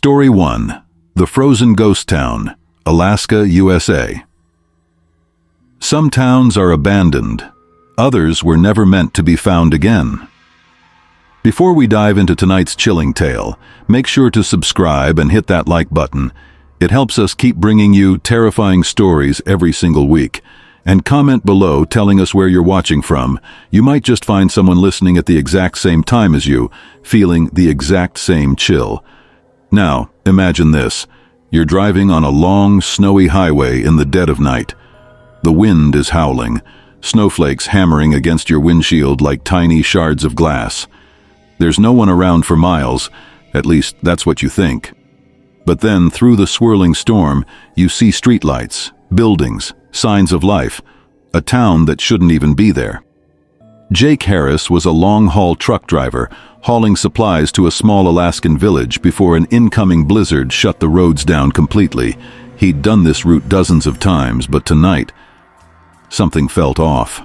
Story 1. The Frozen Ghost Town, Alaska, USA. Some towns are abandoned. Others were never meant to be found again. Before we dive into tonight's chilling tale, make sure to subscribe and hit that like button. It helps us keep bringing you terrifying stories every single week. And comment below telling us where you're watching from. You might just find someone listening at the exact same time as you, feeling the exact same chill. Now, imagine this. You're driving on a long, snowy highway in the dead of night. The wind is howling, snowflakes hammering against your windshield like tiny shards of glass. There's no one around for miles, at least that's what you think. But then, through the swirling storm, you see streetlights, buildings, signs of life, a town that shouldn't even be there. Jake Harris was a long-haul truck driver, hauling supplies to a small Alaskan village before an incoming blizzard shut the roads down completely. He'd done this route dozens of times, but tonight, something felt off.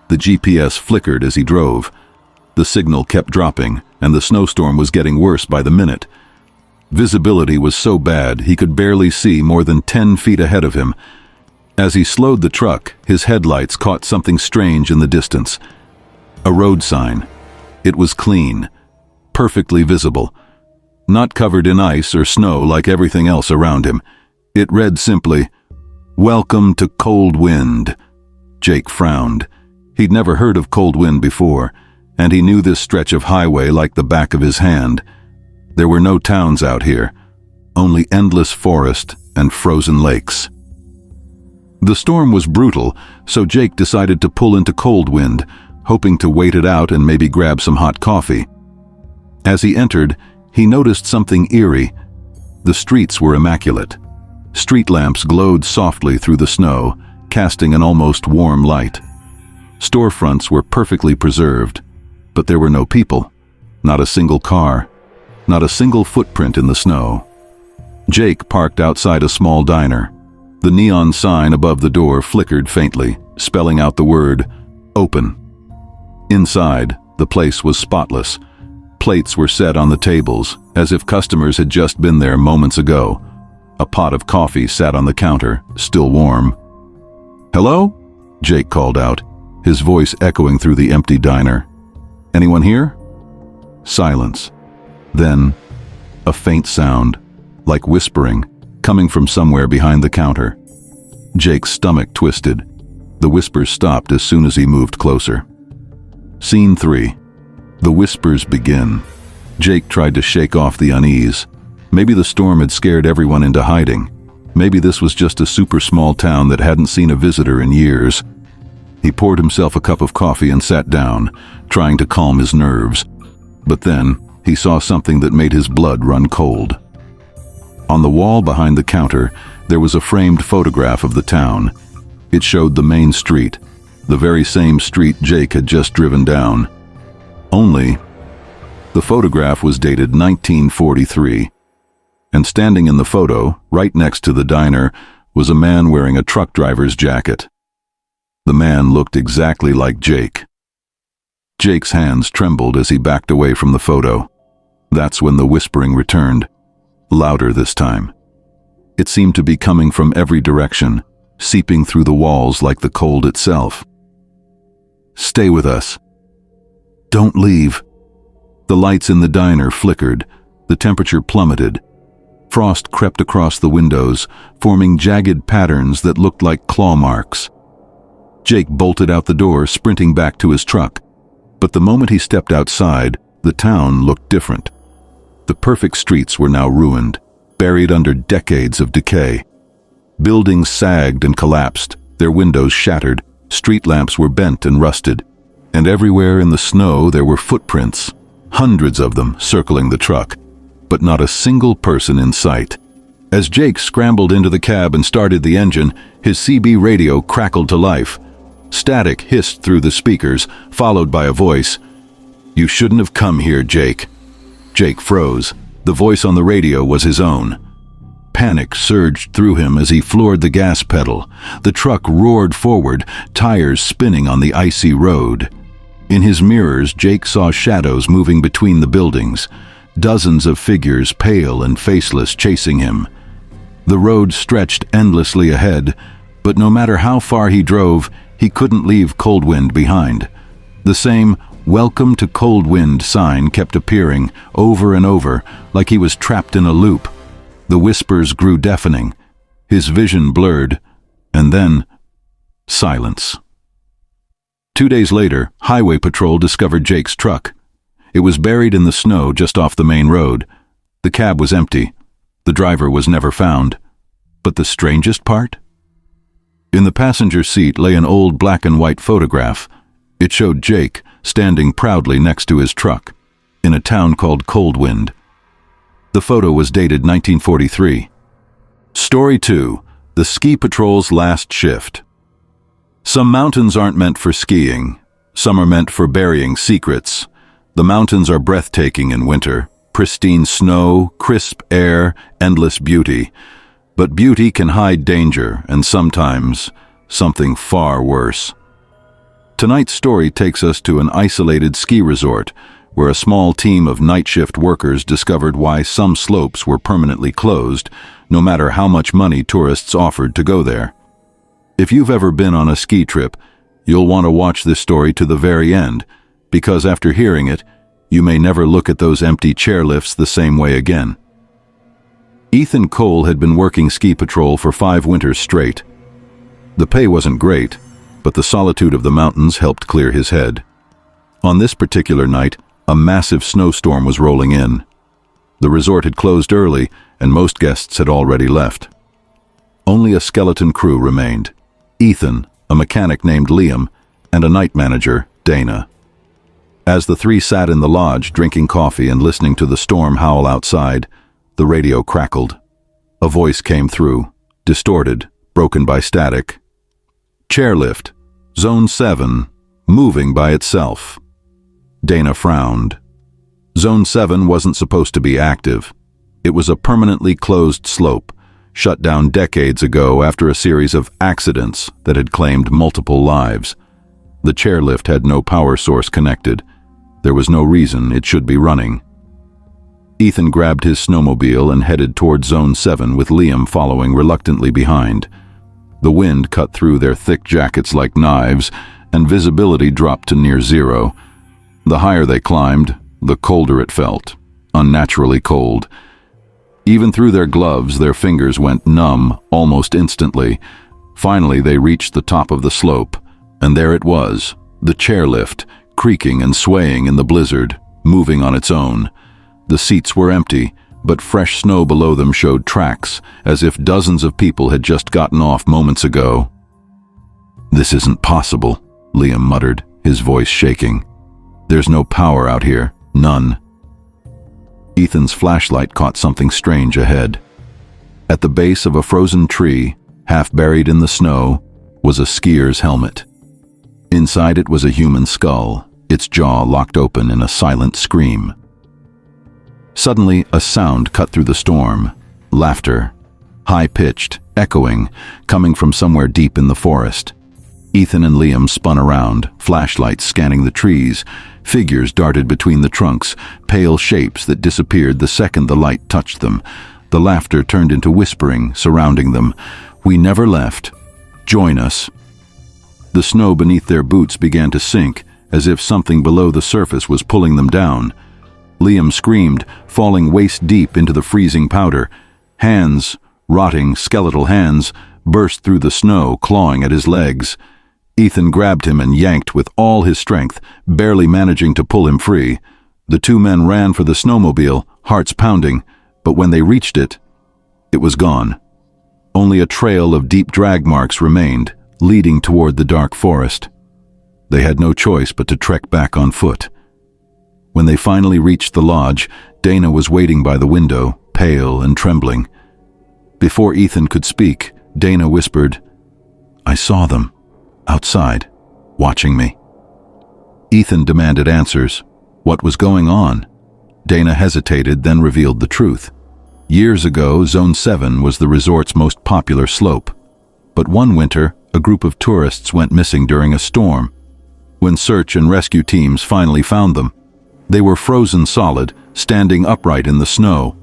The GPS flickered as he drove. The signal kept dropping, and the snowstorm was getting worse by the minute. Visibility was so bad he could barely see more than 10 feet ahead of him. As he slowed the truck, his headlights caught something strange in the distance. A road sign. It was clean, perfectly visible, not covered in ice or snow like everything else around him. It read simply, "Welcome to Cold Wind." Jake frowned. He'd never heard of Cold Wind before, and he knew this stretch of highway like the back of his hand. There were no towns out here, only endless forest and frozen lakes. The storm was brutal, so Jake decided to pull into Cold Wind, hoping to wait it out and maybe grab some hot coffee. As he entered, he noticed something eerie. The streets were immaculate. Street lamps glowed softly through the snow, casting an almost warm light. Storefronts were perfectly preserved, but there were no people, not a single car, not a single footprint in the snow. Jake parked outside a small diner. The neon sign above the door flickered faintly, spelling out the word, "Open." Inside, the place was spotless. Plates were set on the tables, as if customers had just been there moments ago. A pot of coffee sat on the counter, still warm. "Hello?" Jake called out, his voice echoing through the empty diner. "Anyone here?" Silence. Then, a faint sound, like whispering, coming from somewhere behind the counter. Jake's stomach twisted. The whispers stopped as soon as he moved closer. Scene 3. The whispers begin. Jake tried to shake off the unease. Maybe the storm had scared everyone into hiding. Maybe this was just a super small town that hadn't seen a visitor in years. He poured himself a cup of coffee and sat down, trying to calm his nerves. But then, he saw something that made his blood run cold. On the wall behind the counter, there was a framed photograph of the town. It showed the main street, the very same street Jake had just driven down. Only, the photograph was dated 1943, and standing in the photo, right next to the diner, was a man wearing a truck driver's jacket. The man looked exactly like Jake. Jake's hands trembled as he backed away from the photo. That's when the whispering returned. Louder this time. It seemed to be coming from every direction, seeping through the walls like the cold itself. "Stay with us. Don't leave." The lights in the diner flickered. The temperature plummeted. Frost crept across the windows, forming jagged patterns that looked like claw marks. Jake bolted out the door, sprinting back to his truck. But the moment he stepped outside, the town looked different. The perfect streets were now ruined, buried under decades of decay. Buildings sagged and collapsed, their windows shattered, street lamps were bent and rusted, and everywhere in the snow there were footprints, hundreds of them circling the truck, but not a single person in sight. As Jake scrambled into the cab and started the engine, his CB radio crackled to life. Static hissed through the speakers, followed by a voice. "You shouldn't have come here, Jake." Jake froze. The voice on the radio was his own. Panic surged through him as he floored the gas pedal. The truck roared forward, tires spinning on the icy road. In his mirrors, Jake saw shadows moving between the buildings. dozens of figures, pale and faceless, chasing him. The road stretched endlessly ahead, but no matter how far he drove, he couldn't leave Coldwind behind. The same "Welcome to Coldwind" sign kept appearing over and over, like he was trapped in a loop. The whispers grew deafening. His vision blurred, and then silence. 2 days later, Highway Patrol discovered Jake's truck. It was buried in the snow just off the main road. The cab was empty. The driver was never found. But the strangest part? In the passenger seat lay an old black and white photograph. It showed Jake standing proudly next to his truck, in a town called Coldwind. The photo was dated 1943. Story 2. The Ski Patrol's Last Shift. Some mountains aren't meant for skiing. Some are meant for burying secrets. The mountains are breathtaking in winter. Pristine snow, crisp air, endless beauty. But beauty can hide danger, and sometimes something far worse. Tonight's story takes us to an isolated ski resort, where a small team of night shift workers discovered why some slopes were permanently closed, no matter how much money tourists offered to go there. If you've ever been on a ski trip, you'll want to watch this story to the very end, because after hearing it, you may never look at those empty chairlifts the same way again. Ethan Cole had been working ski patrol for 5 winters straight. The pay wasn't great, but the solitude of the mountains helped clear his head. On this particular night, a massive snowstorm was rolling in. The resort had closed early, and most guests had already left. Only a skeleton crew remained: Ethan, a mechanic named Liam, and a night manager, Dana. As the three sat in the lodge drinking coffee and listening to the storm howl outside, the radio crackled. A voice came through, distorted, broken by static. "Chairlift, Zone 7, moving by itself." Dana frowned. Zone 7 wasn't supposed to be active. It was a permanently closed slope, shut down decades ago after a series of accidents that had claimed multiple lives. The chairlift had no power source connected. There was no reason it should be running. Ethan grabbed his snowmobile and headed toward Zone 7 with Liam following reluctantly behind. The wind cut through their thick jackets like knives, and visibility dropped to near zero. The higher they climbed, the colder it felt, unnaturally cold. Even through their gloves, their fingers went numb almost instantly. Finally, they reached the top of the slope, and there it was, the chairlift, creaking and swaying in the blizzard, moving on its own. The seats were empty, but fresh snow below them showed tracks, as if dozens of people had just gotten off moments ago. "This isn't possible," Liam muttered, his voice shaking. "There's no power out here, none." Ethan's flashlight caught something strange ahead. At the base of a frozen tree, half buried in the snow, was a skier's helmet. Inside it was a human skull, its jaw locked open in a silent scream. Suddenly, a sound cut through the storm. Laughter. High-pitched, echoing, coming from somewhere deep in the forest. Ethan and Liam spun around, flashlights scanning the trees. Figures darted between the trunks, pale shapes that disappeared the second the light touched them. The laughter turned into whispering, surrounding them. "We never left. Join us." The snow beneath their boots began to sink, as if something below the surface was pulling them down. Liam screamed, falling waist-deep into the freezing powder. Hands, rotting, skeletal hands, burst through the snow, clawing at his legs. Ethan grabbed him and yanked with all his strength, barely managing to pull him free. The two men ran for the snowmobile, hearts pounding, but when they reached it, it was gone. Only a trail of deep drag marks remained, leading toward the dark forest. They had no choice but to trek back on foot. When they finally reached the lodge, Dana was waiting by the window, pale and trembling. Before Ethan could speak, Dana whispered, "I saw them, outside, watching me." Ethan demanded answers. What was going on? Dana hesitated, then revealed the truth. Years ago, Zone 7 was the resort's most popular slope. But one winter, a group of tourists went missing during a storm. When search and rescue teams finally found them, they were frozen solid, standing upright in the snow.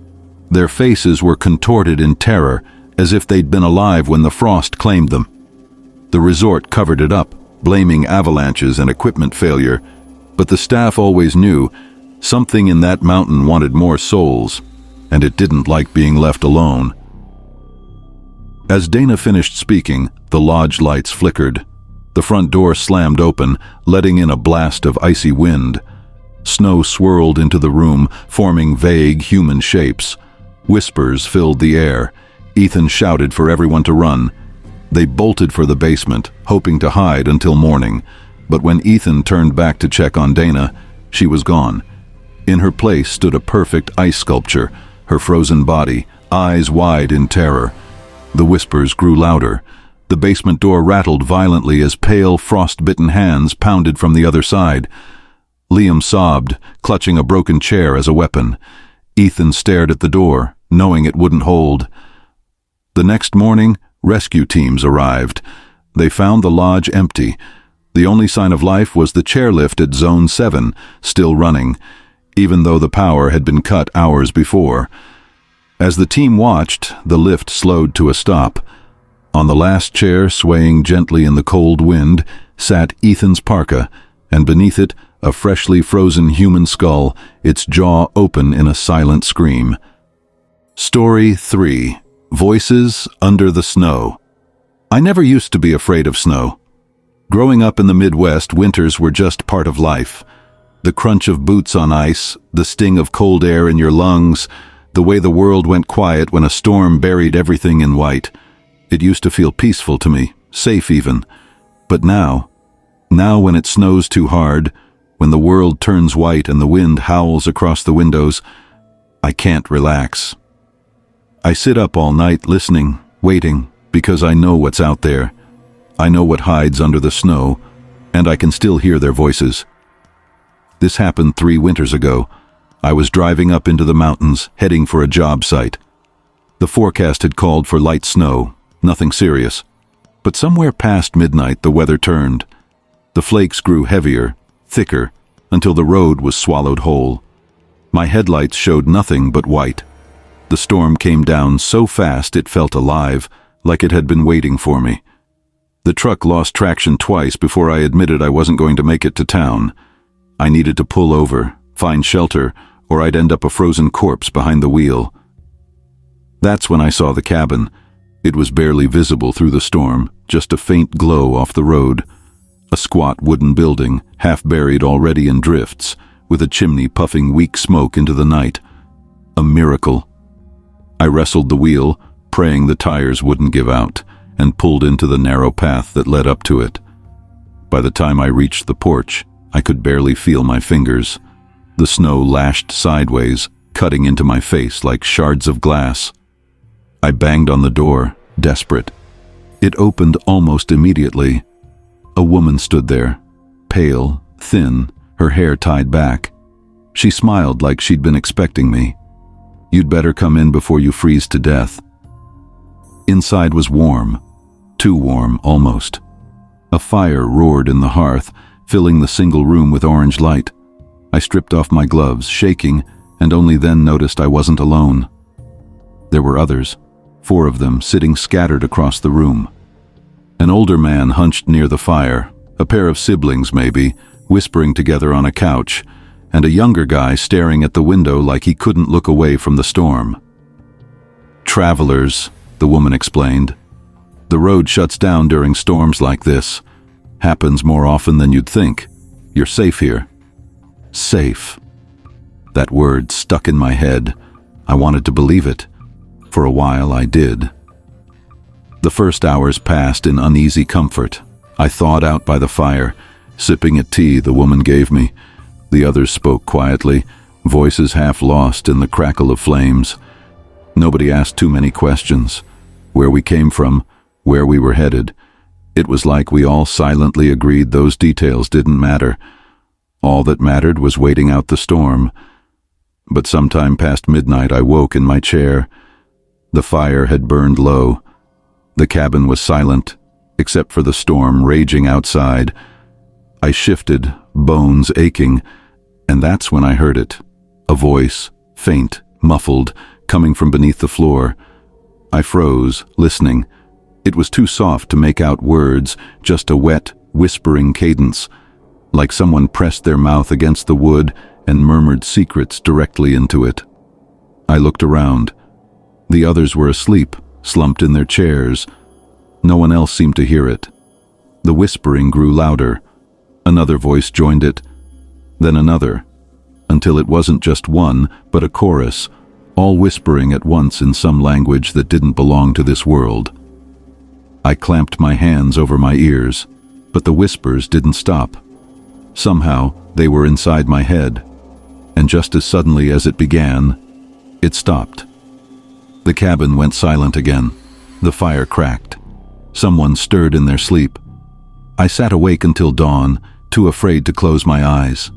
Their faces were contorted in terror, as if they'd been alive when the frost claimed them. The resort covered it up, blaming avalanches and equipment failure, but the staff always knew something in that mountain wanted more souls, and it didn't like being left alone. As Dana finished speaking, the lodge lights flickered. The front door slammed open, letting in a blast of icy wind. Snow swirled into the room, forming vague human shapes. Whispers filled the air. Ethan shouted for everyone to run. They bolted for the basement, hoping to hide until morning. But when Ethan turned back to check on Dana, she was gone. In her place stood a perfect ice sculpture, her frozen body, eyes wide in terror. The whispers grew louder. The basement door rattled violently as pale, frost-bitten hands pounded from the other side. Liam sobbed, clutching a broken chair as a weapon. Ethan stared at the door, knowing it wouldn't hold. The next morning, rescue teams arrived. They found the lodge empty. The only sign of life was the chairlift at Zone 7, still running, even though the power had been cut hours before. As the team watched, the lift slowed to a stop. On the last chair, swaying gently in the cold wind, sat Ethan's parka, and beneath it, a freshly frozen human skull, its jaw open in a silent scream. Story 3. Voices Under the Snow. I never used to be afraid of snow. Growing up in the Midwest, winters were just part of life. The crunch of boots on ice, the sting of cold air in your lungs, the way the world went quiet when a storm buried everything in white. It used to feel peaceful to me, safe even. But now when it snows too hard, when the world turns white and the wind howls across the windows, I can't relax. I sit up all night listening, waiting, because I know what's out there. I know what hides under the snow, and I can still hear their voices. This happened 3 winters ago. I was driving up into the mountains, heading for a job site. The forecast had called for light snow, nothing serious. But somewhere past midnight the weather turned. The flakes grew heavier, thicker, until the road was swallowed whole. My headlights showed nothing but white. The storm came down so fast it felt alive, like it had been waiting for me. The truck lost traction twice before I admitted I wasn't going to make it to town. I needed to pull over, find shelter, or I'd end up a frozen corpse behind the wheel. That's when I saw the cabin. It was barely visible through the storm, just a faint glow off the road. A squat wooden building, half buried already in drifts, with a chimney puffing weak smoke into the night. A miracle. I wrestled the wheel, praying the tires wouldn't give out, and pulled into the narrow path that led up to it. By the time I reached the porch, I could barely feel my fingers. The snow lashed sideways, cutting into my face like shards of glass. I banged on the door, desperate. It opened almost immediately. A woman stood there, pale, thin, her hair tied back. She smiled like she'd been expecting me. "You'd better come in before you freeze to death." Inside was warm, too warm, almost. A fire roared in the hearth, filling the single room with orange light. I stripped off my gloves, shaking, and only then noticed I wasn't alone. There were others, 4 of them, sitting scattered across the room. An older man hunched near the fire, a pair of siblings maybe, whispering together on a couch, and a younger guy staring at the window like he couldn't look away from the storm. "Travelers," the woman explained. "The road shuts down during storms like this. Happens more often than you'd think. You're safe here." Safe. That word stuck in my head. I wanted to believe it. For a while I did. The first hours passed in uneasy comfort. I thawed out by the fire, sipping at tea the woman gave me. The others spoke quietly, voices half lost in the crackle of flames. Nobody asked too many questions. Where we came from, where we were headed. It was like we all silently agreed those details didn't matter. All that mattered was waiting out the storm. But sometime past midnight I woke in my chair. The fire had burned low. The cabin was silent, except for the storm raging outside. I shifted, bones aching, and that's when I heard it. A voice, faint, muffled, coming from beneath the floor. I froze, listening. It was too soft to make out words, just a wet, whispering cadence, like someone pressed their mouth against the wood and murmured secrets directly into it. I looked around. The others were asleep, slumped in their chairs. No one else seemed to hear it. The whispering grew louder. Another voice joined it, then another, until it wasn't just one, but a chorus, all whispering at once in some language that didn't belong to this world. I clamped my hands over my ears, but the whispers didn't stop. Somehow, they were inside my head, and just as suddenly as it began, it stopped. The cabin went silent again. The fire cracked. Someone stirred in their sleep. I sat awake until dawn, too afraid to close my eyes.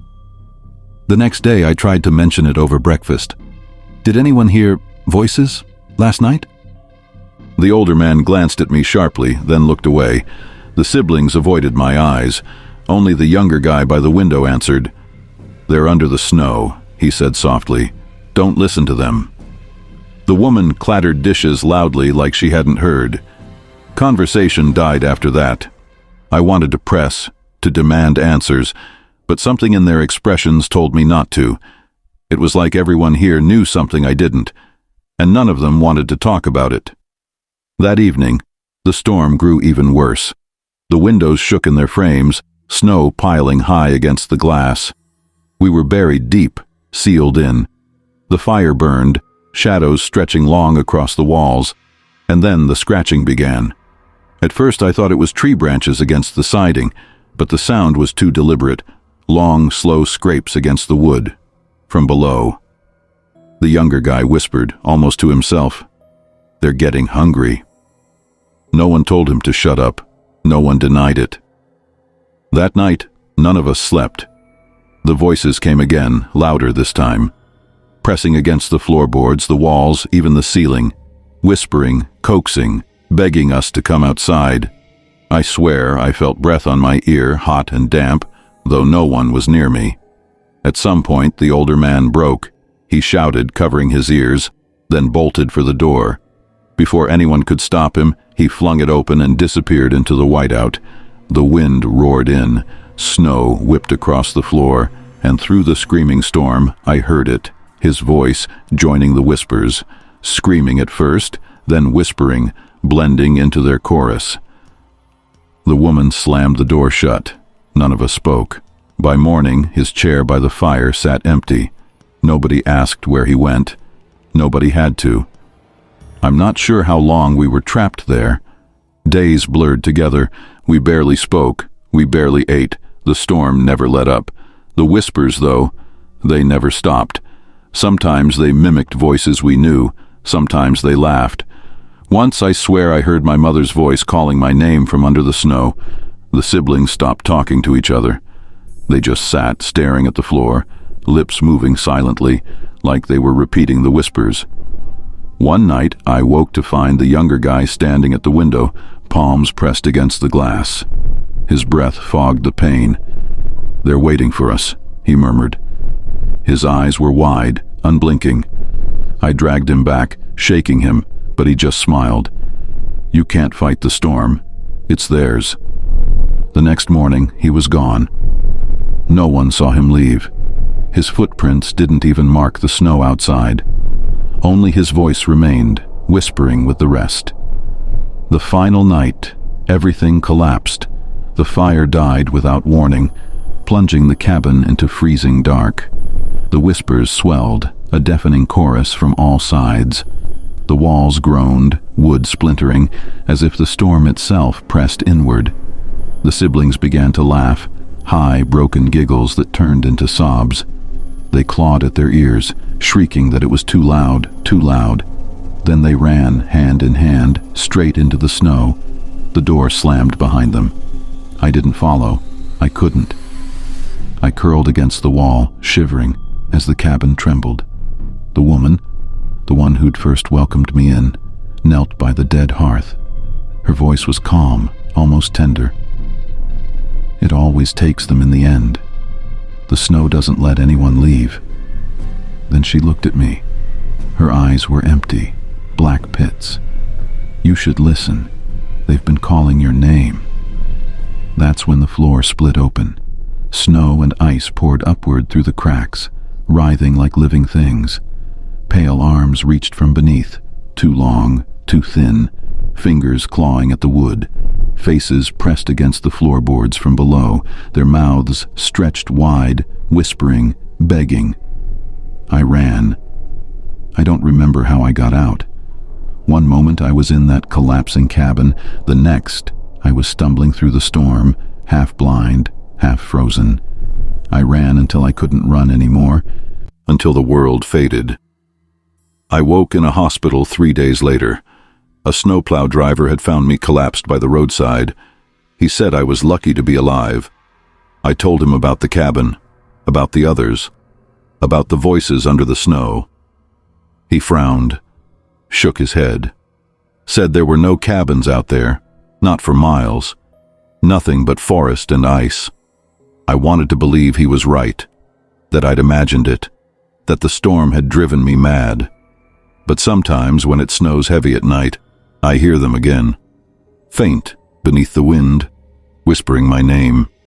The next day I tried to mention it over breakfast. Did anyone hear voices last night? The older man glanced at me sharply, then looked away. The siblings avoided my eyes. Only the younger guy by the window answered. "They're under the snow," he said softly. "Don't listen to them." The woman clattered dishes loudly like she hadn't heard. Conversation died after that. I wanted to press, to demand answers, but something in their expressions told me not to. It was like everyone here knew something I didn't, and none of them wanted to talk about it. That evening, the storm grew even worse. The windows shook in their frames, snow piling high against the glass. We were buried deep, sealed in. The fire burned, shadows stretching long across the walls, and then the scratching began. At first I thought it was tree branches against the siding, but the sound was too deliberate, long, slow scrapes against the wood, from below. The younger guy whispered, almost to himself, "They're getting hungry." No one told him to shut up. No one denied it. That night, none of us slept. The voices came again, louder this time, pressing against the floorboards, the walls, even the ceiling, whispering, coaxing, begging us to come outside. I swear I felt breath on my ear, hot and damp, though no one was near me. At some point, the older man broke. He shouted, covering his ears, then bolted for the door. Before anyone could stop him, he flung it open and disappeared into the whiteout. The wind roared in, snow whipped across the floor, and through the screaming storm, I heard it, his voice joining the whispers, screaming at first, then whispering, blending into their chorus. The woman slammed the door shut. None of us spoke. By morning, his chair by the fire sat empty. Nobody asked where he went. Nobody had to. I'm not sure how long we were trapped there. Days blurred together. We barely spoke. We barely ate. The storm never let up. The whispers, though, they never stopped. Sometimes they mimicked voices we knew. Sometimes they laughed. Once I swear I heard my mother's voice calling my name from under the snow. The siblings stopped talking to each other. They just sat, staring at the floor, lips moving silently, like they were repeating the whispers. One night, I woke to find the younger guy standing at the window, palms pressed against the glass. His breath fogged the pain. "They're waiting for us," he murmured. His eyes were wide, unblinking. I dragged him back, shaking him, but he just smiled. "You can't fight the storm. It's theirs." The next morning, he was gone. No one saw him leave. His footprints didn't even mark the snow outside. Only his voice remained, whispering with the rest. The final night, everything collapsed. The fire died without warning, plunging the cabin into freezing dark. The whispers swelled, a deafening chorus from all sides. The walls groaned, wood splintering, as if the storm itself pressed inward. The siblings began to laugh, high, broken giggles that turned into sobs. They clawed at their ears, shrieking that it was too loud, too loud. Then they ran, hand in hand, straight into the snow. The door slammed behind them. I didn't follow. I couldn't. I curled against the wall, shivering, as the cabin trembled. The woman, the one who'd first welcomed me in, knelt by the dead hearth. Her voice was calm, almost tender. "It always takes them in the end. The snow doesn't let anyone leave." Then she looked at me. Her eyes were empty, black pits. "You should listen. They've been calling your name." That's when the floor split open. Snow and ice poured upward through the cracks, writhing like living things. Pale arms reached from beneath, too long, too thin, fingers clawing at the wood, faces pressed against the floorboards from below, their mouths stretched wide, whispering, begging. I ran. I don't remember how I got out. One moment I was in that collapsing cabin, the next I was stumbling through the storm, half blind, half frozen. I ran until I couldn't run anymore, until the world faded. I woke in a hospital 3 days later. A snowplow driver had found me collapsed by the roadside. He said I was lucky to be alive. I told him about the cabin, about the others, about the voices under the snow. He frowned, shook his head, said there were no cabins out there, not for miles, nothing but forest and ice. I wanted to believe he was right, that I'd imagined it, that the storm had driven me mad. But sometimes when it snows heavy at night, I hear them again, faint beneath the wind, whispering my name.